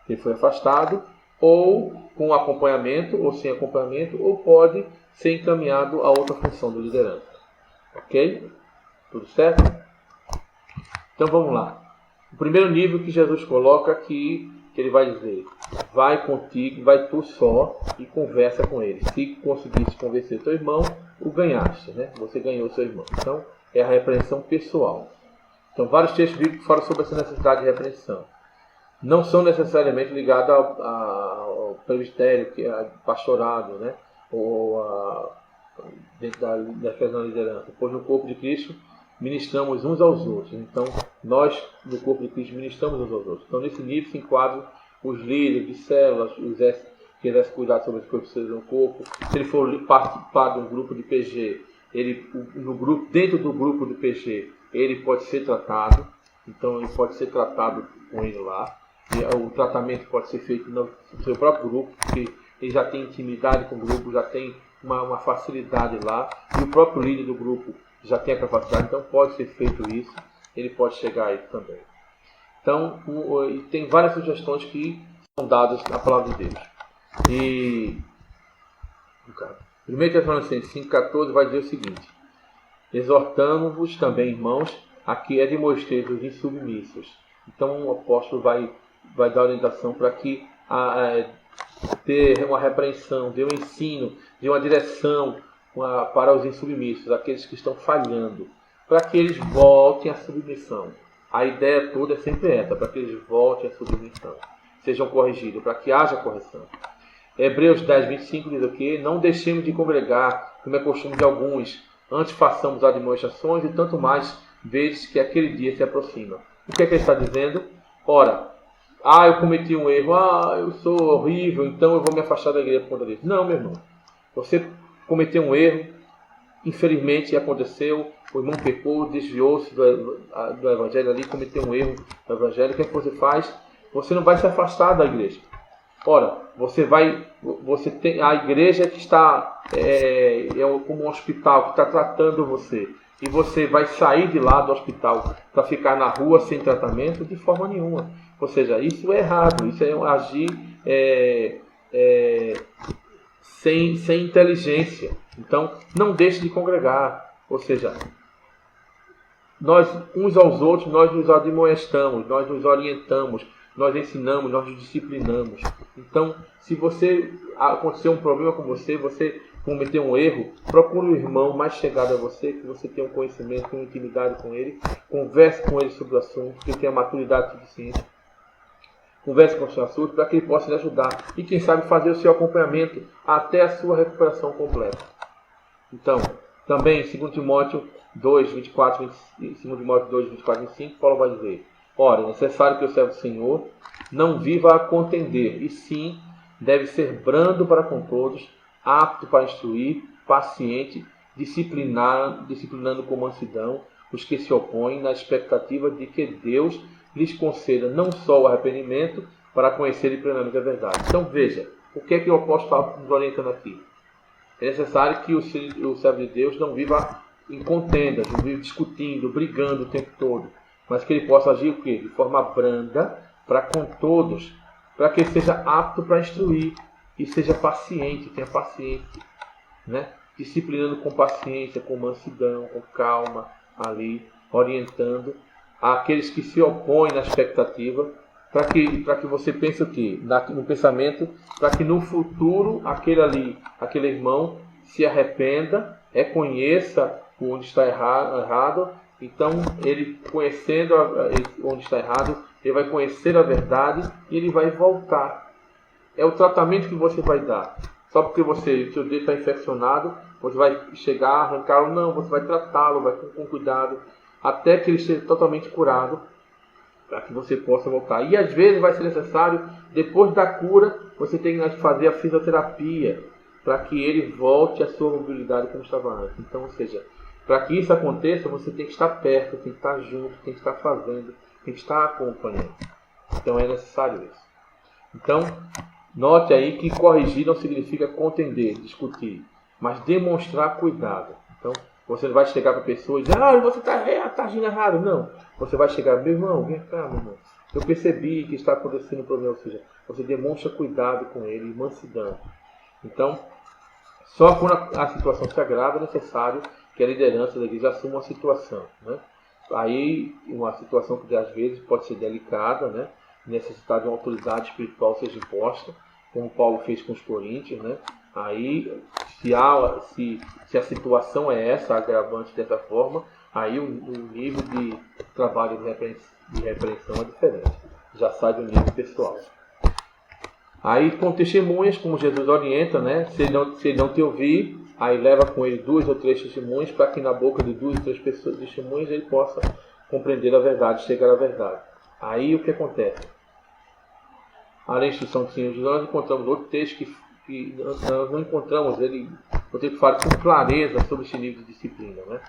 [SPEAKER 1] ele foi afastado, ou com acompanhamento, ou sem acompanhamento, ou pode ser encaminhado a outra função de liderança. Ok? Tudo certo? Então vamos lá. O primeiro nível que Jesus coloca aqui, que ele vai dizer: vai contigo, vai tu só e conversa com ele. Se conseguisse convencer teu irmão, o ganhaste, né? Você ganhou seu irmão. Então, é a repreensão pessoal. Então, vários textos bíblicos falam sobre essa necessidade de repreensão. Não são necessariamente ligados ao presbitério, que é pastorado, né? Ou dentro da questão da liderança. Pois no corpo de Cristo ministramos uns aos outros. Então, nós, no corpo de Cristo, ministramos uns aos outros. Então, nesse nível se enquadram os líderes de células, que exercem cuidado sobre as coisas do corpo. Se ele for participar de um grupo de PG, dentro do grupo de PG, ele pode ser tratado. Então, ele pode ser tratado com ele lá. E o tratamento pode ser feito no seu próprio grupo, porque ele já tem intimidade com o grupo, já tem uma facilidade lá. E o próprio líder do grupo já tem a capacidade, então pode ser feito isso, ele pode chegar a isso também. Então, tem várias sugestões que são dadas na palavra de Deus. E 1 Tessalonicenses 5,14 vai dizer o seguinte: exortamos-vos também, irmãos, a que admoesteis os insubmissos. Então, o apóstolo vai dar orientação para que dê uma repreensão, dê um ensino, dê uma direção para os insubmissos, aqueles que estão falhando, para que eles voltem à submissão. A ideia toda é sempre essa, para que eles voltem à submissão, sejam corrigidos, para que haja correção. Hebreus 10, 25 diz o quê? Não deixemos de congregar, como é costume de alguns, antes façamos admoestações e tanto mais vezes que aquele dia se aproxima. O que é que ele está dizendo? Ora, eu cometi um erro, eu sou horrível, então eu vou me afastar da igreja por conta disso. Não, meu irmão, você cometeu um erro, infelizmente aconteceu, o irmão pecou, desviou-se do evangelho ali, cometeu um erro no evangelho. O que é que você faz? Você não vai se afastar da igreja. Ora, a igreja que está como um hospital que está tratando você, e você vai sair de lá do hospital para ficar na rua sem tratamento? De forma nenhuma. Ou seja, isso é errado, isso é agir sem inteligência. Então, não deixe de congregar. Ou seja, nós uns aos outros, nós nos admoestamos, nós nos orientamos, nós ensinamos, nós nos disciplinamos. Então, se você acontecer um problema com você, você cometer um erro, procure um irmão mais chegado a você, que você tenha um conhecimento, uma intimidade com ele, converse com ele sobre o assunto, que ele tenha maturidade suficiente. Converse com o seu assunto para que ele possa lhe ajudar e, quem sabe, fazer o seu acompanhamento até a sua recuperação completa. Então, também, 2 Timóteo 2, 24, 2 Timóteo 2, 24 e 25, Paulo vai dizer: ora, é necessário que o servo do Senhor não viva a contender, e sim deve ser brando para com todos, apto para instruir, paciente, disciplinando com mansidão os que se opõem, na expectativa de que Deus lhes conceda não só o arrependimento, para conhecerem plenamente a verdade. Então veja, o que é que o apóstolo está nos orientando aqui? É necessário que o servo de Deus não viva em contendas, não viva discutindo, brigando o tempo todo, mas que ele possa agir o quê? De forma branda para com todos, para que ele seja apto para instruir e seja paciente, tenha paciência, né? Disciplinando com paciência, com mansidão, com calma, ali, orientando aqueles que se opõem na expectativa, para que você pense o quê? No pensamento, para que no futuro aquele irmão se arrependa, reconheça onde está errado. Então, ele conhecendo onde está errado, ele vai conhecer a verdade e ele vai voltar. É o tratamento que você vai dar. Só porque seu dedo está infeccionado, você vai chegar, arrancá-lo. Não, você vai tratá-lo, vai com cuidado, até que ele esteja totalmente curado, para que você possa voltar. E às vezes vai ser necessário, depois da cura, você tem que fazer a fisioterapia, para que ele volte à sua mobilidade como estava antes. Então, ou seja, para que isso aconteça, você tem que estar perto, tem que estar junto, tem que estar fazendo, tem que estar acompanhando. Então é necessário isso. Então, note aí que corrigir não significa contender, discutir, mas demonstrar cuidado. Então, você não vai chegar para a pessoa e dizer: você está agindo errado. Não. Você vai chegar: meu irmão, vem cá, meu irmão. Eu percebi que está acontecendo um problema. Ou seja, você demonstra cuidado com ele, mansidão. Então, só quando a situação se agrava é necessário que a liderança da igreja assuma a situação, né? Aí, uma situação que às vezes pode ser delicada, né? Necessitar de uma autoridade espiritual seja imposta, como Paulo fez com os coríntios, né? Aí, se a situação é essa, agravante dessa forma, aí o nível de trabalho de repreensão é diferente. Já sai do nível pessoal. Aí, com testemunhas, como Jesus orienta, né? Se ele não te ouvir, aí leva com ele 2 ou 3 testemunhas, para que na boca de 2 ou 3 pessoas testemunhas ele possa compreender a verdade, chegar à verdade. Aí o que acontece? Além da instrução do Senhor Jesus, nós encontramos outro texto que nós não encontramos, ele fala com clareza sobre esse nível de disciplina, né?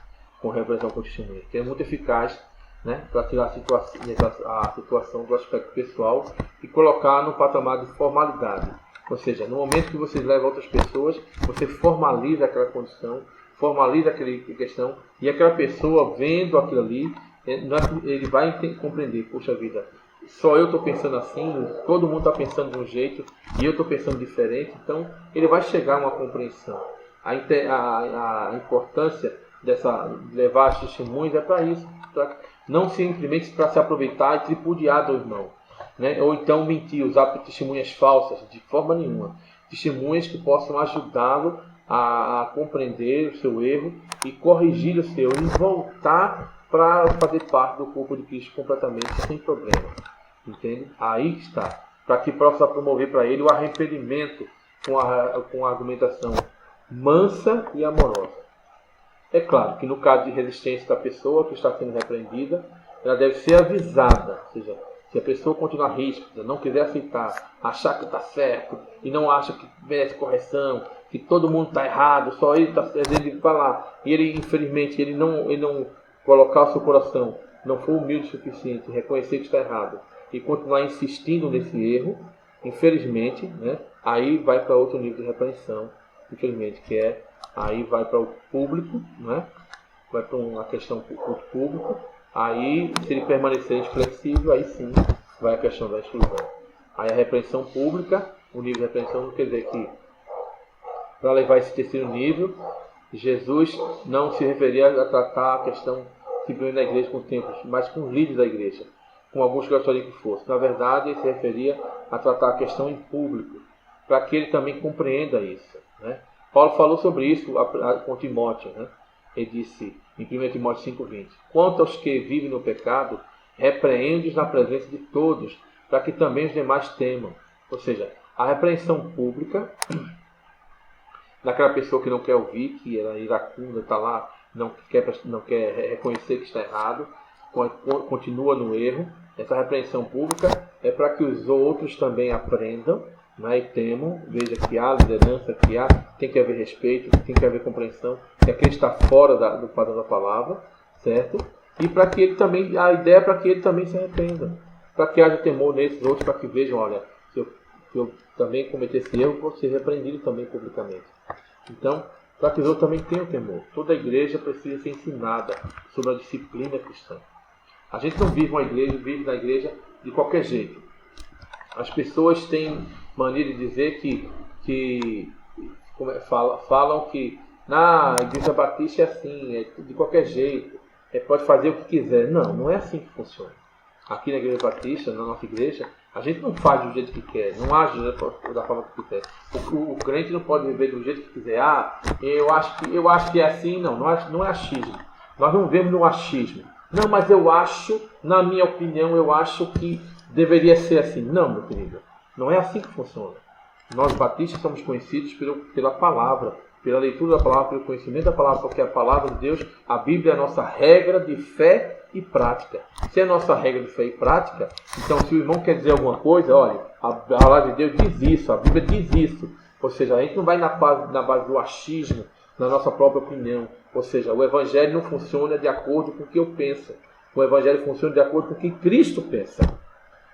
[SPEAKER 1] Com repreensão com testemunha, que é muito eficaz, né? Para tirar a situação do aspecto pessoal e colocar no patamar de formalidade. Ou seja, no momento que você leva outras pessoas, você formaliza aquela condição, formaliza aquela questão, e aquela pessoa vendo aquilo ali, ele vai compreender: puxa vida, só eu estou pensando assim, todo mundo está pensando de um jeito e eu estou pensando diferente. Então ele vai chegar a uma compreensão. A importância de levar as testemunhas é para isso, não simplesmente para se aproveitar e tripudiar do irmão, né? Ou então mentir, usar testemunhas falsas, de forma nenhuma. Testemunhas que possam ajudá-lo a compreender o seu erro e corrigir o seu e voltar para fazer parte do corpo de Cristo completamente, sem problema. Entende? Aí está. Para que possa promover para ele o arrependimento com a argumentação mansa e amorosa. É claro que no caso de resistência da pessoa que está sendo repreendida, ela deve ser avisada. Ou seja, se a pessoa continuar ríspida, não quiser aceitar, achar que está certo e não acha que merece correção, que todo mundo está errado, só ele está ele falar, e ele, infelizmente, ele não colocar o seu coração, não for humilde o suficiente, reconhecer que está errado e continuar insistindo nesse erro, infelizmente, né, aí vai para outro nível de repreensão, infelizmente, aí vai para o público, né, vai para uma questão público. Aí, se ele permanecer inflexível, aí sim vai a questão da exclusão. Aí a repreensão pública, o nível de repreensão não quer dizer que, para levar esse terceiro nível, Jesus não se referia a tratar a questão simplesmente da igreja com templos, mas com os líderes da igreja, com alguns que gostariam que fosse. Na verdade, ele se referia a tratar a questão em público, para que ele também compreenda isso, né? Paulo falou sobre isso com Timóteo, né? Ele disse em 1 Timóteo 5,20: quanto aos que vivem no pecado, repreende-os na presença de todos, para que também os demais temam. Ou seja, a repreensão pública daquela pessoa que não quer ouvir, que é iracunda, está lá, não quer reconhecer que está errado, continua no erro. Essa repreensão pública é para que os outros também aprendam, né, e temam. Veja que há liderança, tem que haver respeito, tem que haver compreensão, que aquele está fora do padrão da palavra, certo? E para que ele também, a ideia é para que ele também se arrependa, para que haja temor nesses outros, para que vejam, olha, se eu também cometer esse erro, vou ser repreendido também publicamente. Então, para que os outros também tenham temor. Toda a igreja precisa ser ensinada sobre a disciplina cristã. A gente não vive na igreja de qualquer jeito. As pessoas têm mania de dizer falam que na igreja batista é assim, é de qualquer jeito, pode fazer o que quiser. Não é assim que funciona. Aqui na igreja batista, na nossa igreja, a gente não faz do jeito que quer, não age da forma que quiser. O crente não pode viver do jeito que quiser. Eu acho que é assim. Não é achismo. Nós não vivemos no achismo. Não, mas eu acho, na minha opinião, eu acho que deveria ser assim. Não, meu querido, não é assim que funciona. Nós batistas somos conhecidos pela palavra, pela leitura da palavra, pelo conhecimento da palavra, porque a palavra de Deus, a Bíblia é a nossa regra de fé e prática. Se é a nossa regra de fé e prática, então se o irmão quer dizer alguma coisa, olha, a palavra de Deus diz isso, a Bíblia diz isso. Ou seja, a gente não vai na base do achismo, na nossa própria opinião. Ou seja, o Evangelho não funciona de acordo com o que eu penso. O Evangelho funciona de acordo com o que Cristo pensa.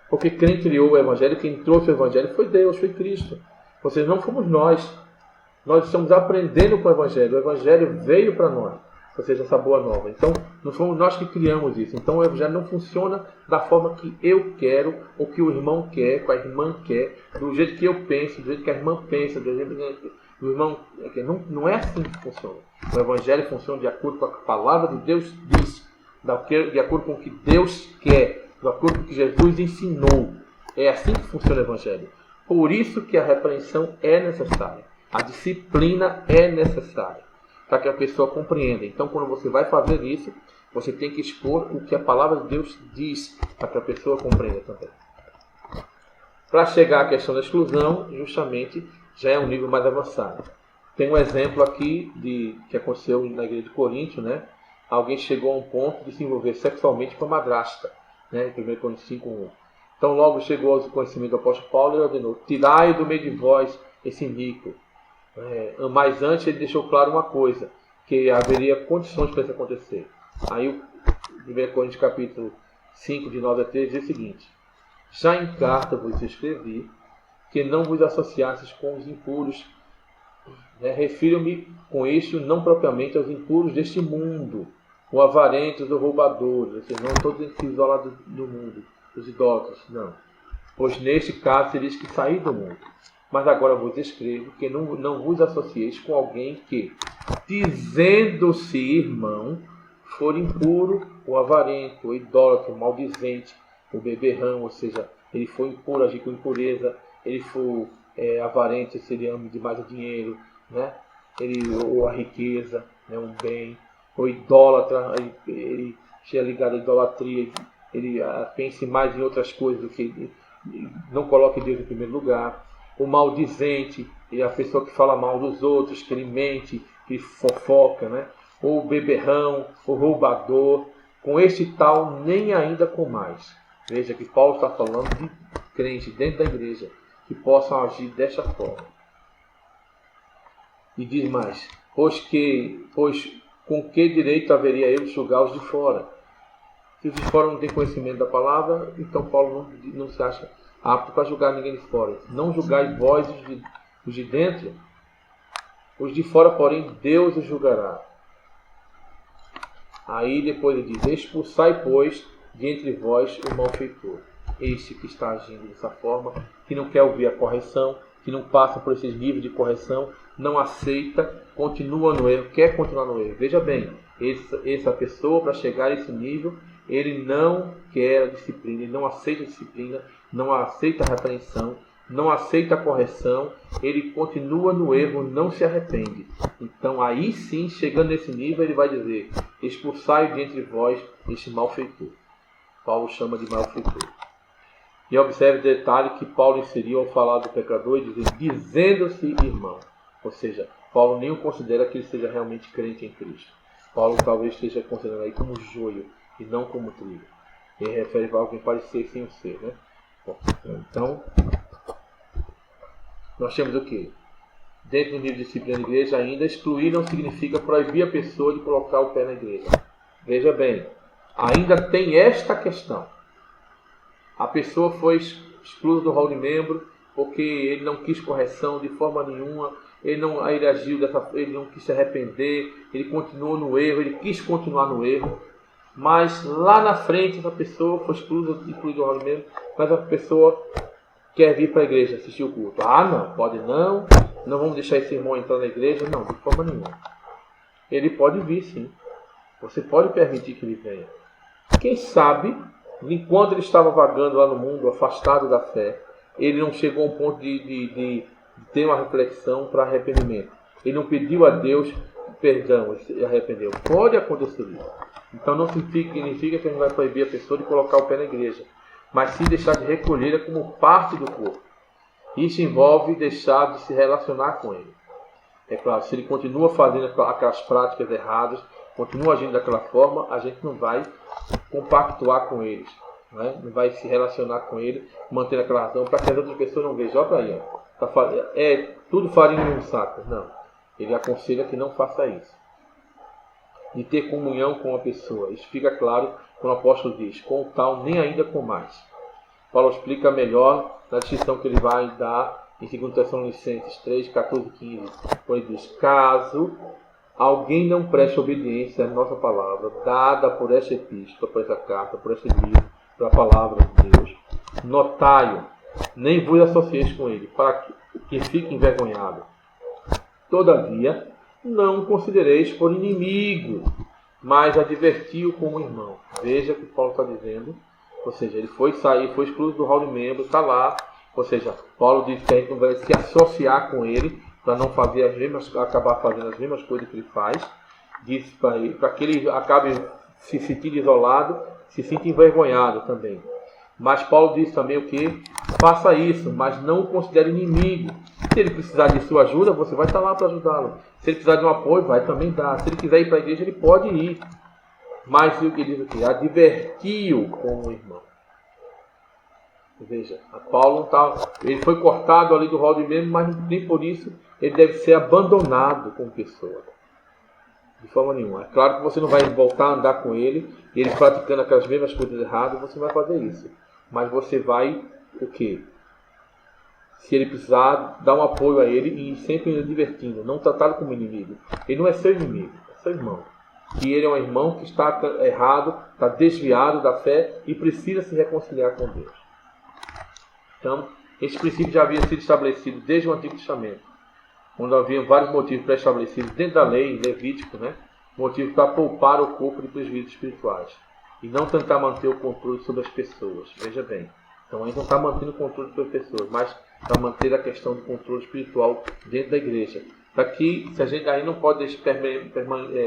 [SPEAKER 1] Porque quem criou o Evangelho, quem trouxe o Evangelho foi Deus, foi Cristo. Ou seja, não fomos nós. Nós estamos aprendendo com o Evangelho. O Evangelho veio para nós. Ou seja, essa boa nova. Então, não fomos nós que criamos isso. Então, o Evangelho não funciona da forma que eu quero, ou que o irmão quer, que a irmã quer, do jeito que eu penso, do jeito que a irmã pensa, do jeito que o irmão... Não é assim que funciona. O Evangelho funciona de acordo com a palavra de Deus diz, de acordo com o que Deus quer, de acordo com o que Jesus ensinou. É assim que funciona o Evangelho. Por isso que a repreensão é necessária. A disciplina é necessária, para que a pessoa compreenda. Então, quando você vai fazer isso, você tem que expor o que a palavra de Deus diz, para que a pessoa compreenda também. Para chegar à questão da exclusão, justamente, já é um nível mais avançado. Tem um exemplo aqui que aconteceu na igreja de Corinto, né? Alguém chegou a um ponto de se envolver sexualmente com a madrasta, né? Em 1 Coríntios 5:1. Então, logo chegou ao conhecimento do apóstolo Paulo e ordenou: tirai do meio de vós esse iníquo. Mas antes ele deixou claro uma coisa, que haveria condições para isso acontecer. Aí o 1 Coríntios capítulo 5, de 9 a 13, diz o seguinte: já em carta vos escrevi que não vos associasseis com os impuros. Refiro-me com isto não propriamente aos impuros deste mundo, ou avarentos ou roubadores, ou seja, não todos isolados do mundo, os idólatras, não. Pois neste caso tereis que sair do mundo. Mas agora vos escrevo que não vos associeis com alguém que, dizendo-se irmão, for impuro, ou avarento, ou idólatra, ou maldizente, ou beberrão, ou seja, ele for impuro, agir com impureza, ele for avarento, se ele ama demais o dinheiro, né? Ou a riqueza, né? Um bem, ou idólatra, ele seja ligado à idolatria, ele pense mais em outras coisas do que não coloque Deus em primeiro lugar. O maldizente, é a pessoa que fala mal dos outros, que ele mente, que fofoca, né? Ou o beberrão, o roubador, com este tal nem ainda com mais. Veja que Paulo está falando de crentes dentro da igreja que possam agir desta forma. E diz mais: pois com que direito haveria eu de julgar os de fora? Se os de fora não têm conhecimento da palavra, então Paulo não se acha apto para julgar ninguém de fora. Não julgai vós os de dentro, os de fora, porém, Deus os julgará. Aí depois ele diz: expulsai, pois, de entre vós o malfeitor. Este que está agindo dessa forma, que não quer ouvir a correção, que não passa por esses níveis de correção, não aceita, continua no erro, quer continuar no erro. Veja bem, essa pessoa, para chegar a esse nível, ele não quer a disciplina, ele não aceita a disciplina, não aceita a repreensão, não aceita a correção, ele continua no erro, não se arrepende. Então aí sim, chegando nesse nível, ele vai dizer: expulsai de entre vós este malfeitor. Paulo chama de malfeitor. E observe o detalhe que Paulo inseriu ao falar do pecador e dizer: dizendo-se irmão. Ou seja, Paulo nem o considera que ele seja realmente crente em Cristo. Paulo talvez esteja considerando aí como joio e não como trigo. Ele refere a alguém parecer sem o ser, né? Bom, então, nós temos o quê? Dentro do nível de disciplina da igreja ainda, excluir não significa proibir a pessoa de colocar o pé na igreja. Veja bem, ainda tem esta questão. A pessoa foi excluída do rol de membro porque ele não quis correção de forma nenhuma, ele agiu ele não quis se arrepender, ele continuou no erro, ele quis continuar no erro, mas lá na frente essa pessoa foi excluída do rol de membro, mas a pessoa quer vir para a igreja assistir o culto. Ah, não, pode não vamos deixar esse irmão entrar na igreja, não, de forma nenhuma. Ele pode vir sim, você pode permitir que ele venha. Quem sabe, enquanto ele estava vagando lá no mundo, afastado da fé, ele não chegou a um ponto de ter uma reflexão para arrependimento. Ele não pediu a Deus perdão, ele se arrependeu. Pode acontecer isso. Então não significa que a gente vai proibir a pessoa de colocar o pé na igreja, mas sim deixar de recolhê-la como parte do corpo. Isso envolve deixar de se relacionar com ele. É claro, se ele continua fazendo aquelas práticas erradas, continua agindo daquela forma, a gente não vai compactuar com eles, não vai se relacionar com ele, manter aquela razão, para que as outras pessoas não vejam. Olha para aí, tudo farinha em um saco. Não, ele aconselha que não faça isso. De ter comunhão com a pessoa. Isso fica claro quando o apóstolo diz: com tal, nem ainda com mais. Paulo explica melhor na distinção que ele vai dar em 2 Tessalonicenses 3, 14 e 15, quando ele diz: caso alguém não preste obediência à nossa palavra, dada por esta epístola, por essa carta, por este livro, pela palavra de Deus, notai-o, nem vos associeis com ele, para que fique envergonhado. Todavia, não o considereis por inimigo, mas adverti-o como irmão. Veja o que Paulo está dizendo. Ou seja, ele foi excluído do rol de membro, está lá. Ou seja, Paulo diz que a gente não vai se associar com ele para não fazer acabar fazendo as mesmas coisas que ele faz. Diz para que ele acabe se sentindo isolado, se sinta envergonhado também. Mas Paulo diz também o que? Faça isso, mas não o considere inimigo. Se ele precisar de sua ajuda, você vai estar lá para ajudá-lo. Se ele precisar de um apoio, vai também dar. Se ele quiser ir para a igreja, ele pode ir. Mas o que diz aqui? Advertiu como irmão. Veja, Paulo ele foi cortado ali do rol de membro, mas nem por isso ele deve ser abandonado como pessoa. De forma nenhuma. É claro que você não vai voltar a andar com ele, e ele praticando aquelas mesmas coisas erradas, você vai fazer isso. Mas você vai, o quê? Se ele precisar, dar um apoio a ele e sempre divertindo, não tratá-lo como inimigo. Ele não é seu inimigo, é seu irmão. Que ele é um irmão que está errado, está desviado da fé e precisa se reconciliar com Deus. Então, esse princípio já havia sido estabelecido desde o Antigo Testamento, onde havia vários motivos pré-estabelecidos dentro da lei, Levítico, motivos para poupar o corpo de prejuízos espirituais e não tentar manter o controle sobre as pessoas. Veja bem, então a gente não está mantendo o controle sobre as pessoas, mas para manter a questão do controle espiritual dentro da igreja. Para que, se a gente aí não pode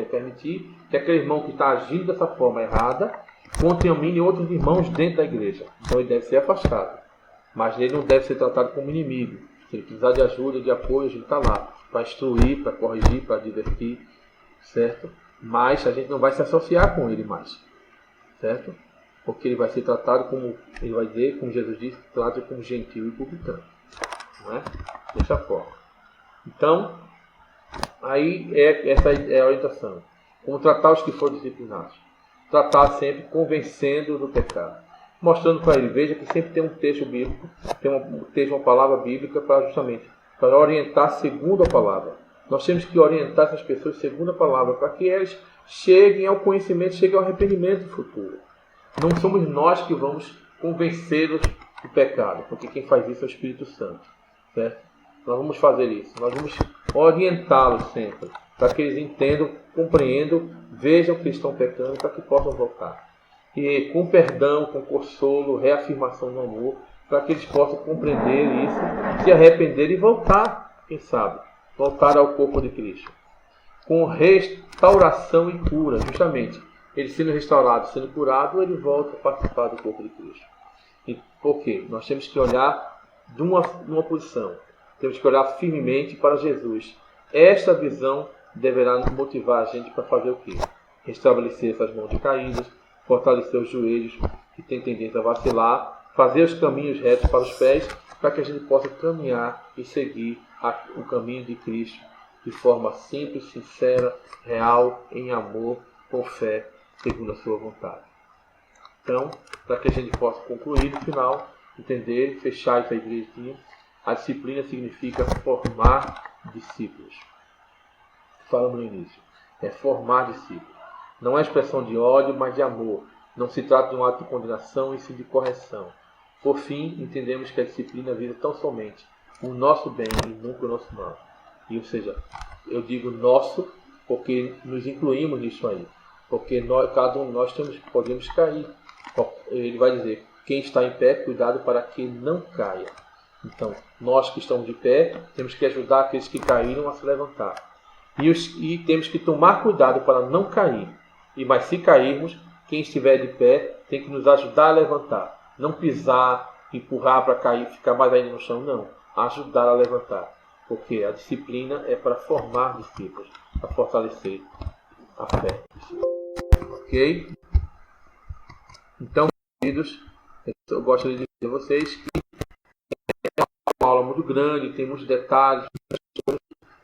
[SPEAKER 1] permitir que aquele irmão que está agindo dessa forma errada contamine outros irmãos dentro da igreja. Então ele deve ser afastado. Mas ele não deve ser tratado como inimigo. Se ele precisar de ajuda, de apoio, a gente está lá para instruir, para corrigir, para divertir, certo? Mas a gente não vai se associar com ele mais, certo? Porque ele vai ser tratado como, ele vai dizer, como Jesus disse, trata como gentil e publicano, não é? Dessa forma. Então, aí essa é a orientação. Como tratar os que foram disciplinados. Tratar sempre convencendo do pecado. Mostrando para ele, veja que sempre tem um texto bíblico, tem uma palavra bíblica para orientar segundo a palavra. Nós temos que orientar essas pessoas segundo a palavra, para que elas cheguem ao conhecimento, cheguem ao arrependimento futuro. Não somos nós que vamos convencê-los do pecado, porque quem faz isso é o Espírito Santo, certo? Nós vamos fazer isso. Nós vamos orientá-los sempre, para que eles entendam, compreendam, vejam que estão pecando, para que possam voltar. E com perdão, com consolo, reafirmação no amor, para que eles possam compreender isso, se arrepender e voltar, quem sabe, voltar ao corpo de Cristo. Com restauração e cura, justamente. Ele sendo restaurado, sendo curado, ele volta a participar do corpo de Cristo. E por quê? Nós temos que olhar de uma posição. Temos que olhar firmemente para Jesus. Esta visão deverá nos motivar a gente para fazer o quê? Restabelecer essas mãos caídas, fortalecer os joelhos que têm tendência a vacilar, fazer os caminhos retos para os pés, para que a gente possa caminhar e seguir o caminho de Cristo de forma simples, sincera, real, em amor, com fé, segundo a sua vontade. Então, para que a gente possa concluir no final, entender, fechar essa igrejinha, a disciplina significa formar discípulos. Falamos no início. É formar discípulos. Não é expressão de ódio, mas de amor. Não se trata de um ato de condenação, e sim de correção. Por fim, entendemos que a disciplina visa tão somente o nosso bem e nunca o nosso mal. Ou seja, eu digo nosso porque nos incluímos nisso aí. Porque cada um de nós podemos cair. Ele vai dizer, quem está em pé, cuidado para que não caia. Então, nós que estamos de pé, temos que ajudar aqueles que caíram a se levantar. E temos que tomar cuidado para não cair. Mas se cairmos, quem estiver de pé tem que nos ajudar a levantar. Não pisar, empurrar para cair, ficar mais ainda no chão, não. Ajudar a levantar. Porque a disciplina é para formar discípulos, para fortalecer a fé. Ok? Então, queridos, eu gostaria de dizer a vocês que é uma aula muito grande, tem muitos detalhes,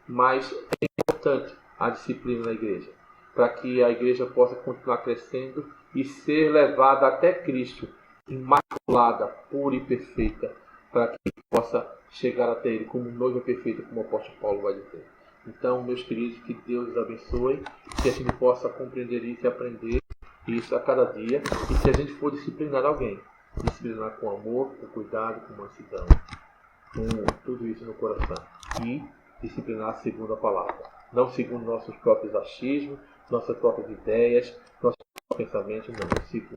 [SPEAKER 1] mas é importante a disciplina na igreja, para que a igreja possa continuar crescendo e ser levada até Cristo, imaculada, pura e perfeita, para que possa chegar até Ele como noiva perfeita, como o apóstolo Paulo vai dizer. Então, meus queridos, que Deus os abençoe, que a gente possa compreender isso e aprender isso a cada dia, e se a gente for disciplinar alguém, disciplinar com amor, com cuidado, com mansidão, com tudo isso no coração, e disciplinar segundo a palavra, não segundo nossos próprios achismos, nossas próprias ideias, nossos próprios pensamentos, não, segundo